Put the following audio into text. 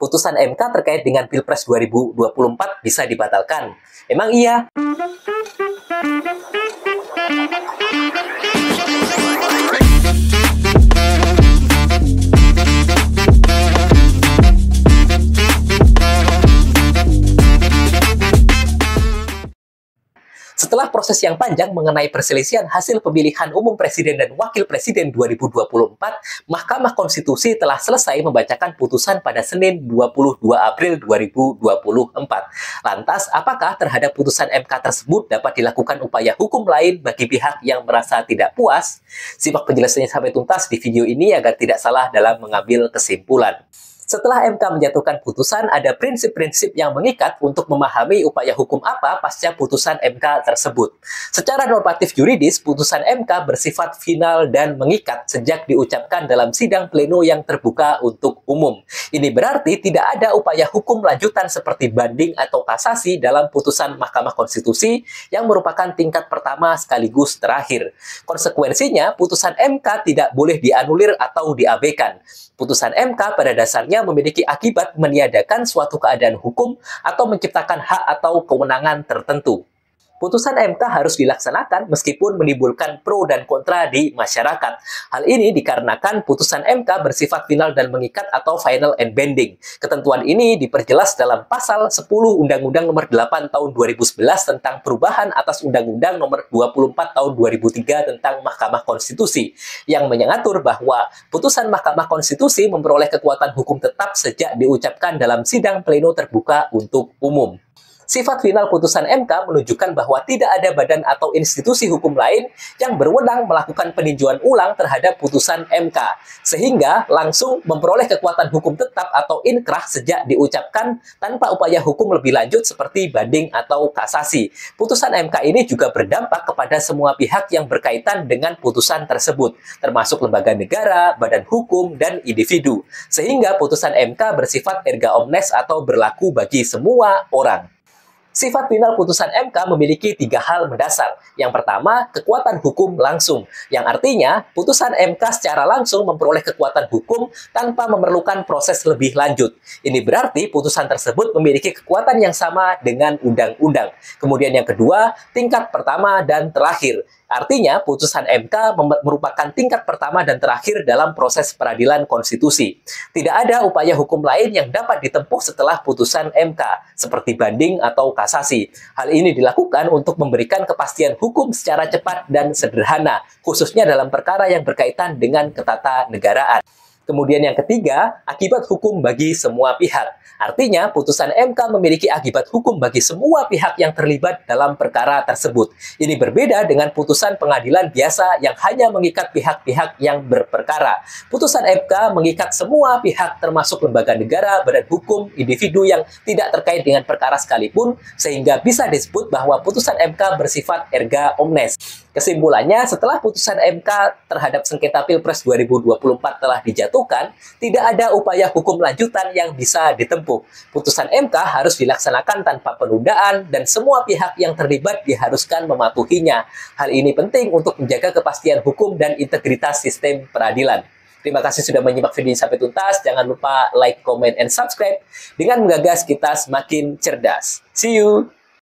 putusan MK terkait dengan Pilpres 2024 bisa dibatalkan. Emang iya? Setelah proses yang panjang mengenai perselisihan hasil pemilihan umum presiden dan wakil presiden 2024, Mahkamah Konstitusi telah selesai membacakan putusan pada Senin 22 April 2024. Lantas, apakah terhadap putusan MK tersebut dapat dilakukan upaya hukum lain bagi pihak yang merasa tidak puas? Simak penjelasannya sampai tuntas di video ini agar tidak salah dalam mengambil kesimpulan. Setelah MK menjatuhkan putusan, ada prinsip-prinsip yang mengikat untuk memahami upaya hukum apa pasca putusan MK tersebut. Secara normatif yuridis, putusan MK bersifat final dan mengikat sejak diucapkan dalam sidang pleno yang terbuka untuk umum. Ini berarti tidak ada upaya hukum lanjutan seperti banding atau kasasi dalam putusan Mahkamah Konstitusi yang merupakan tingkat pertama sekaligus terakhir. Konsekuensinya, putusan MK tidak boleh dianulir atau diabaikan. Putusan MK pada dasarnya memiliki akibat meniadakan suatu keadaan hukum atau menciptakan hak atau kewenangan tertentu. Putusan MK harus dilaksanakan meskipun menimbulkan pro dan kontra di masyarakat. Hal ini dikarenakan putusan MK bersifat final dan mengikat atau final and binding. Ketentuan ini diperjelas dalam pasal 10 Undang-Undang Nomor 8 Tahun 2011 tentang perubahan atas Undang-Undang Nomor 24 Tahun 2003 tentang Mahkamah Konstitusi yang mengatur bahwa putusan Mahkamah Konstitusi memperoleh kekuatan hukum tetap sejak diucapkan dalam sidang pleno terbuka untuk umum. Sifat final putusan MK menunjukkan bahwa tidak ada badan atau institusi hukum lain yang berwenang melakukan peninjauan ulang terhadap putusan MK, sehingga langsung memperoleh kekuatan hukum tetap atau inkrah sejak diucapkan tanpa upaya hukum lebih lanjut seperti banding atau kasasi. Putusan MK ini juga berdampak kepada semua pihak yang berkaitan dengan putusan tersebut, termasuk lembaga negara, badan hukum, dan individu, sehingga putusan MK bersifat erga omnes atau berlaku bagi semua orang. Sifat final putusan MK memiliki 3 hal mendasar. Yang pertama, kekuatan hukum langsung, yang artinya putusan MK secara langsung memperoleh kekuatan hukum tanpa memerlukan proses lebih lanjut. Ini berarti putusan tersebut memiliki kekuatan yang sama dengan undang-undang. Kemudian yang kedua, tingkat pertama dan terakhir. Artinya, putusan MK merupakan tingkat pertama dan terakhir dalam proses peradilan konstitusi. Tidak ada upaya hukum lain yang dapat ditempuh setelah putusan MK, seperti banding atau kasasi. Hal ini dilakukan untuk memberikan kepastian hukum secara cepat dan sederhana, khususnya dalam perkara yang berkaitan dengan ketatanegaraan. Kemudian yang ketiga, akibat hukum bagi semua pihak. Artinya, putusan MK memiliki akibat hukum bagi semua pihak yang terlibat dalam perkara tersebut. Ini berbeda dengan putusan pengadilan biasa yang hanya mengikat pihak-pihak yang berperkara. Putusan MK mengikat semua pihak termasuk lembaga negara, badan hukum, individu yang tidak terkait dengan perkara sekalipun, sehingga bisa disebut bahwa putusan MK bersifat erga omnes. Kesimpulannya, setelah putusan MK terhadap sengketa Pilpres 2024 telah dijatuhkan, tidak ada upaya hukum lanjutan yang bisa ditempuh. Putusan MK harus dilaksanakan tanpa penundaan dan semua pihak yang terlibat diharuskan mematuhinya. Hal ini penting untuk menjaga kepastian hukum dan integritas sistem peradilan. Terima kasih sudah menyimak video ini sampai tuntas. Jangan lupa like, comment, and subscribe dengan menggagas kita semakin cerdas. See you!